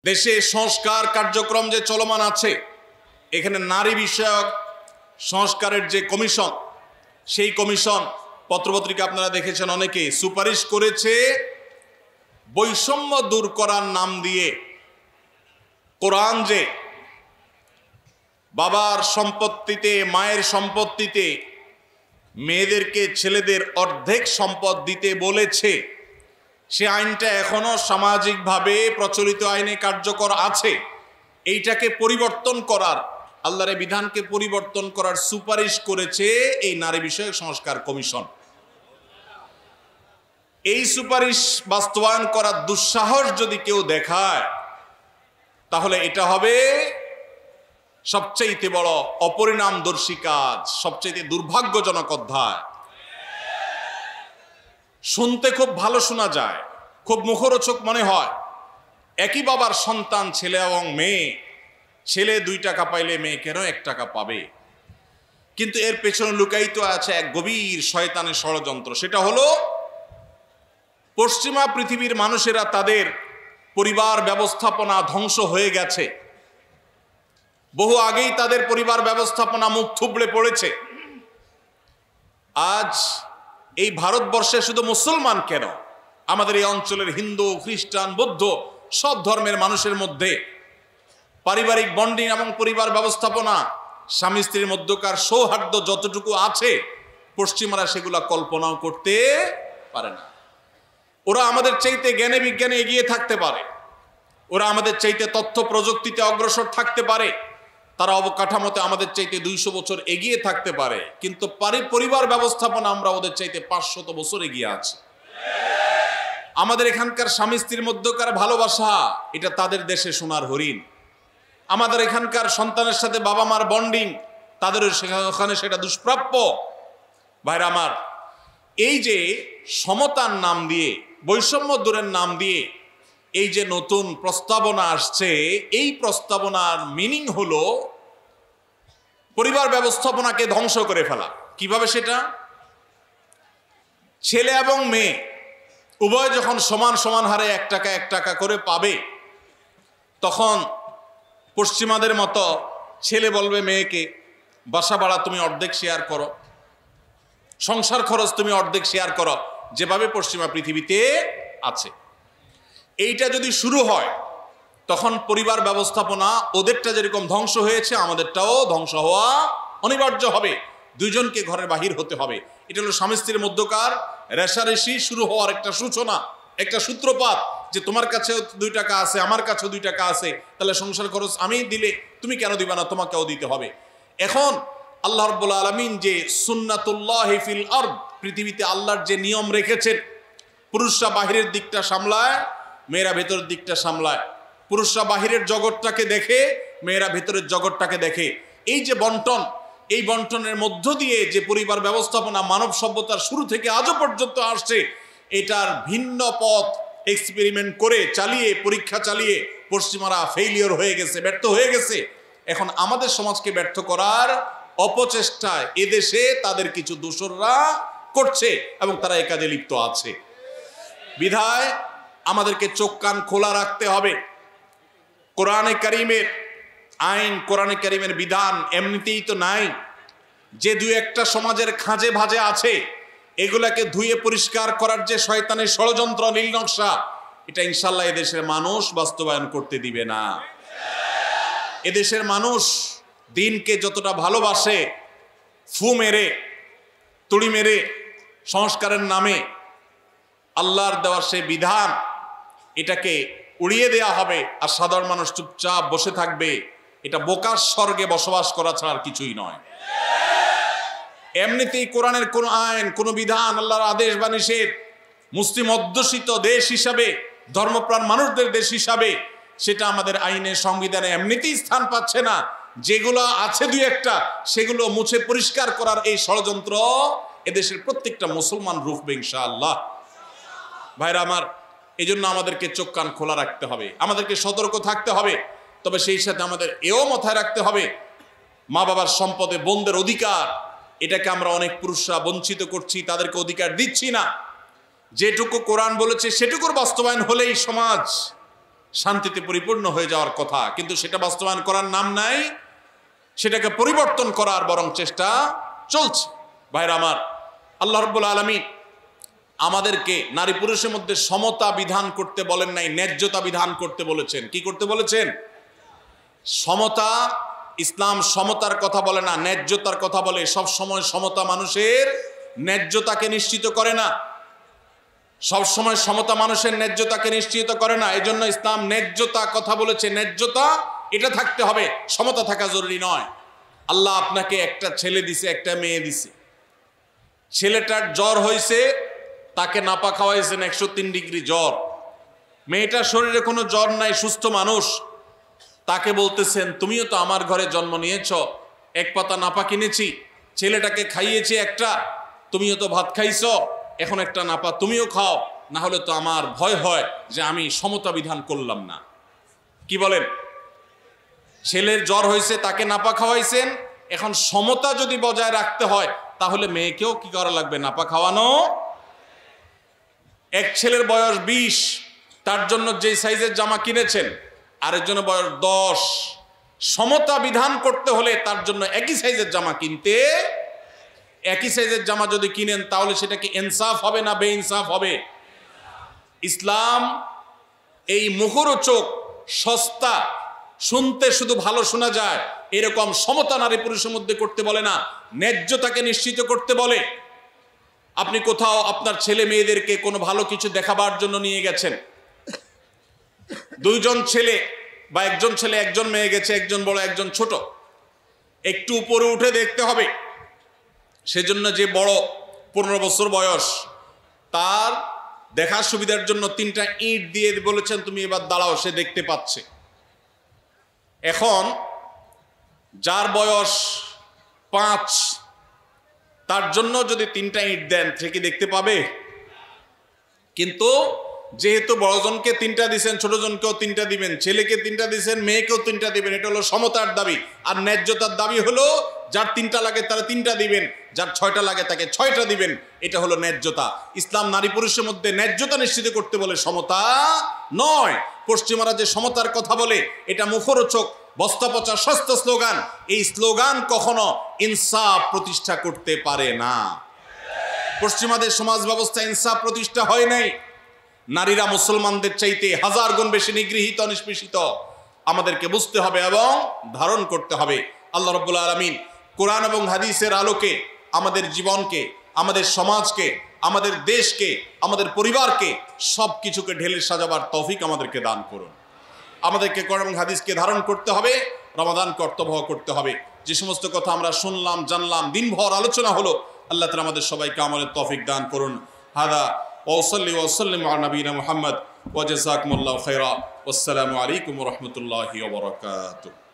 দেশে সংস্কার কার্যক্রম যে চলমান আছে, এখানে নারী বিষয়ক সংস্কারের যে কমিশন, সেই কমিশন পত্রপত্রিকা আপনারা দেখেছেন, অনেকে সুপারিশ করেছে বৈষম্য দূর করার নাম দিয়ে কোরআন যে বাবার সম্পত্তিতে, মায়ের সম্পত্তিতে মেয়েদেরকে ছেলেদের অর্ধেক সম্পদ দিতে বলেছে, সে আইনটা এখনো সামাজিকভাবে প্রচলিত আইনে কার্যকর আছে। এইটাকে পরিবর্তন করার, আল্লাহর বিধানকে পরিবর্তন করার সুপারিশ করেছে এই নারী বিষয়ক সংস্কার কমিশন। এই সুপারিশ বাস্তবায়ন করার দুঃসাহস যদি কেউ দেখায়, তাহলে এটা হবে সবচেয়ে বড় অপরিণামদর্শী কাজ, সবচেয়ে দুর্ভাগ্যজনক অধ্যায়। শুনতে খুব ভালো শোনা যায়, খুব মুখরোচক মনে হয়। একই বাবার সন্তান ছেলে এবং মেয়ে, ছেলে 2 টাকা পাইলে মেয়ে কেন 1 টাকা পাবে? কিন্তু এর পেছনে লুকায়িত আছে এক গভীর শয়তানের ষড়যন্ত্র। সেটা হলো পশ্চিমা পৃথিবীর মানুষেরা তাদের পরিবার ব্যবস্থাপনা ধ্বংস হয়ে গেছে, বহু আগেই তাদের পরিবার ব্যবস্থাপনা মুখ থুবড়ে পড়েছে। আজ এই ভারতবর্ষে শুধু মুসলমান কেন, আমাদের এই অঞ্চলের হিন্দু, খ্রিস্টান, বৌদ্ধ সব ধর্মের মানুষের মধ্যে পারিবারিক বন্ডিং এবং পরিবার ব্যবস্থাপনা, স্বামী স্ত্রীর মধ্যকার সৌহার্দ্য যতটুকু আছে, পশ্চিমারা সেগুলা কল্পনাও করতে পারে না। ওরা আমাদের চাইতে জ্ঞানে বিজ্ঞানে এগিয়ে থাকতে পারে, ওরা আমাদের চাইতে তথ্য প্রযুক্তিতে অগ্রসর থাকতে পারে, তারা অবকাঠামোতে আমাদের চাইতে 200 বছর এগিয়ে থাকতে পারে, কিন্তু পরিবার ব্যবস্থাপনা আমরা ওদের চাইতে 500 বছর এগিয়ে আছি। আমাদের এখানকার স্বামী স্ত্রীর মধ্যকার ভালোবাসা, এটা তাদের দেশে সোনার হরিণ। আমাদের এখানকার সন্তানের সাথে বাবা মার বন্ডিং, তাদের ওখানে সেটা দুষ্প্রাপ্য। ভাইরা আমার, এই যে সমতার নাম দিয়ে, বৈষম্য দূরের নাম দিয়ে এই যে নতুন প্রস্তাবনা আসছে, এই প্রস্তাবনার মিনিং হলো পরিবার ব্যবস্থাপনাকে ধ্বংস করে ফেলা। কিভাবে সেটা? ছেলে এবং মেয়ে উভয় যখন সমান সমান হারে 1 টাকা 1 টাকা করে পাবে, তখন পশ্চিমাদের মতো ছেলে বলবে মেয়েকে, বাসা ভাড়া তুমি অর্ধেক শেয়ার করো, সংসার খরচ তুমি অর্ধেক শেয়ার করো, যেভাবে পশ্চিমা পৃথিবীতে আছে। এইটা যদি শুরু হয়, তখন পরিবার ব্যবস্থাপনা ওদেরটা যেরকম ধ্বংস হয়েছে, আমাদেরটাও ধ্বংস হওয়া অনিবার্য হবে। দুইজনকে ঘরের বাহির হতে হবে। এটা হলো স্বামী স্ত্রীর মধ্যকার রেষারেষি শুরু হওয়ার একটা সূচনা, একটা সূত্রপাত, যে তোমার কাছেও 2 টাকা আছে, আমার কাছেও 2 টাকা আছে, তাহলে সংসার খরচ আমি দিলে তুমি কেন দিবা না, তোমাকেও দিতে হবে। এখন আল্লাহ রাব্বুল আলামিন যে সুন্নাতুল্লাহি ফিল আরদ, পৃথিবীতে আল্লাহর যে নিয়ম রেখেছেন, পুরুষরা বাহিরের দিকটা সামলায়, মেয়েরা ভেতরের দিকটা সামলায়। পুরুষরা বাহিরের জগৎটাকে দেখে, মেয়েরা ভেতরের জগৎটাকে দেখে। এই যে বন্টন, এই বন্টনের মধ্য দিয়ে যে পরিবার ব্যবস্থাপনা মানব সভ্যতার শুরু থেকে আজও পর্যন্ত আসছে, এটার ভিন্ন পথ এক্সপেরিমেন্ট করে, চালিয়ে, পরীক্ষা চালিয়ে পশ্চিমারা ফেইলিওর হয়ে গেছে, ব্যর্থ হয়ে গেছে। এখন আমাদের সমাজকে ব্যর্থ করার অপচেষ্টায় এদেশে তাদের কিছু দোসররা করছে এবং তারা এ কাজে লিপ্ত আছে। বিধায় আমাদেরকে চোখ কান খোলা রাখতে হবে। কোরআনে কারিমের আইন, কোরআনে কারিমের বিধান এমনিতেই তো নাই। যে 2-1টা সমাজের খাঁজে ভাজে আছে, এগুলাকে ধুয়ে পরিষ্কার করার যে শয়তানের ষড়যন্ত্র, নীল নকশা, এটা ইনশাল্লাহ এদেশের মানুষ বাস্তবায়ন করতে দিবে না। এদেশের মানুষ দিনকে যতটা ভালোবাসে, ফু মেরে, তুড়ি মেরে সংস্কারের নামে আল্লাহর দেওয়ার সেই বিধান, এটাকে উড়িয়ে দেয়া হবে আর সাধারণ মানুষ চুপচাপ বসে থাকবে। এটা বোকার স্বর্গে বসবাস করা ছাড়া আর কিছুই নয়। এমনিতেই কোরআনের কোন আইন, কোন বিধান, আল্লাহর আদেশ বা নিষেধ, মুসলিম অধ্যুষিত দেশ হিসাবে, ধর্মপ্রাণ মানুষদের দেশ হিসাবে, সেটা আমাদের আইনে, সংবিধানে এমনিতেই স্থান পাচ্ছে না। যেগুলো আছে 2-1টা, সেগুলো মুছে পরিষ্কার করার এই ষড়যন্ত্র এদেশের প্রত্যেকটা মুসলমান রুখবে ইনশাআল্লাহ। ভাইরা আমার, এই জন্য আমাদেরকে চোখ কান খোলা রাখতে হবে, আমাদেরকে সতর্ক থাকতে হবে। তবে সেই সাথে আমাদের এও মাথায় রাখতে হবে, মা বাবার সম্পদে বোনদের অধিকার, এটাকে আমরা অনেক পুরুষরা বঞ্চিত করছি, তাদেরকে অধিকার দিচ্ছি না। যেটুকু কোরআন বলেছে সেটুকুর বাস্তবায়ন হলেই সমাজ শান্তিতে পরিপূর্ণ হয়ে যাওয়ার কথা, কিন্তু সেটা বাস্তবায়ন করার নাম নাই, সেটাকে পরিবর্তন করার বরং চেষ্টা চলছে। ভাইরা আমার, আল্লাহ রাব্বুল আলামিন আমাদেরকে নারী পুরুষের মধ্যে সমতা বিধান করতে বলেন নাই, ন্যায্যতা বিধান করতে বলেছেন। কি করতে বলেছেন? সমতা। ইসলাম সমতার কথা বলে না, ন্যায্যতার কথা বলে। সব সময় সমতা মানুষের ন্যায্যতাকে নিশ্চিত করে না, সব সময় সমতা মানুষের ন্যায্যতাকে নিশ্চিত করে না। এই জন্য ইসলাম ন্যায্যতা কথা বলেছে। ন্যায্যতা এটা থাকতে হবে, সমতা থাকা জরুরি নয়। আল্লাহ আপনাকে একটা ছেলে দিছে, একটা মেয়ে দিছে। ছেলেটার জ্বর হয়েছে, তাকে নাপা খাওয়াইছেন 103 ডিগ্রি জ্বর। মেয়েটার শরীরে কোনো জ্বর নাই, সুস্থ মানুষ। তাকে বলতেছেন তুমিও তো আমার ঘরে জন্ম নিয়েছ, এক পাতা নাপা কিনেছি, ছেলেটাকে খাইয়েছি একটা, তুমিও তো ভাত খাইছ, এখন একটা নাপা তুমিও খাও, না হলে তো আমার ভয় হয় যে আমি সমতা বিধান করলাম না। কি বলেন? ছেলের জ্বর হয়েছে, তাকে নাপা খাওয়াইছেন, এখন সমতা যদি বজায় রাখতে হয় তাহলে মেয়েকেও কি করা লাগবে? নাপা খাওয়ানো। এক ছেলের বয়স 20, তার জন্য যে সাইজের জামা কিনেছেন, আরেকজনের বয়স 10। সমতা বিধান করতে হলে তার জন্য একই সাইজের জামা কিনতে, একই সাইজের জামা যদি কিনেন তাহলে সেটা কি ইনসাফ হবে না বেইনসাফ হবে? ইসলাম এই মুখরোচক, সস্তা, শুনতে শুধু ভালো শোনা যায় এরকম সমতা নারী পুরুষের মধ্যে করতে বলে না, ন্যায্যতাকে নিশ্চিত করতে বলে। আপনি কোথাও আপনার ছেলে মেয়েদেরকে কোনো ভালো কিছু দেখাবার জন্য নিয়ে গেছেন, 2 জন ছেলে বা 1 জন ছেলে 1 জন মেয়ে গেছে, একজন বড় একজন ছোট, একটু উপরে উঠে দেখতে হবে। সেজন্য যে বড় 15 বছর বয়স, তার দেখার সুবিধার জন্য 3টা ইট দিয়ে বলেছেন তুমি এবার দাঁড়াও, সে দেখতে পাচ্ছে। এখন যার বয়স 5, তার জন্য যদি 3টা ইট দেন সে কি দেখতে পাবে? কিন্তু যেহেতু বড়জনকে 3টা দিবেন, ছোটজনকেও 3টা দিবেন, ছেলেকে 3টা দিবেন, মেয়েকেও 3টা দিবেন, এটা হলো সমতার দাবি। আর ন্যায্যতার দাবি হলো যার 3টা লাগে তারা 3টা দিবেন, যার 6টা লাগে তাকে 6টা দিবেন। এটা হলো ন্যায্যতা। ইসলাম নারী পুরুষের মধ্যে ন্যায্যতা নিশ্চিত করতে বলে, সমতা নয়। পশ্চিমারা যে সমতার কথা বলে এটা মুখরোচক, বস্তাপচা, সস্তা স্লোগান। এই স্লোগান কখনো ইনসাফ প্রতিষ্ঠা করতে পারে না। পশ্চিমাদের সমাজ ব্যবস্থা ইনসাফ প্রতিষ্ঠা হয় নাই। নারীরা মুসলমানদের চাইতে 1000 গুণ বেশি নিগৃহীত, নিষ্পেষিত। আমাদেরকে বুঝতে হবে এবং ধারণ করতে হবে। আল্লাহ রাব্বুল আলামিন কোরআন এবং হাদিসের আলোকে আমাদের জীবনকে, আমাদের সমাজকে, আমাদের দেশকে, আমাদের পরিবারকে সব কিছুকে ঢেলে সাজাবার তৌফিক আমাদেরকে দান করুন। আমাদেরকে কোরআন এবং হাদিসকে ধারণ করতে হবে, রমাদান কর্তব্য করতে হবে। যে সমস্ত কথা আমরা শুনলাম, জানলাম, দিনভর আলোচনা হলো, আল্লাহ তাআলা আমাদের সবাইকে আমলের তৌফিক দান করুন। হাদা ওয়াসাল্লি ওয়াসাল্লিম আলা নবিয়িনা মুহাম্মদ ওয়া জাযাকুমুল্লাহু খাইরা। ওয়াসসালামু আলাইকুম ওয়া রাহমাতুল্লাহি ওয়া বারাকাতুহু।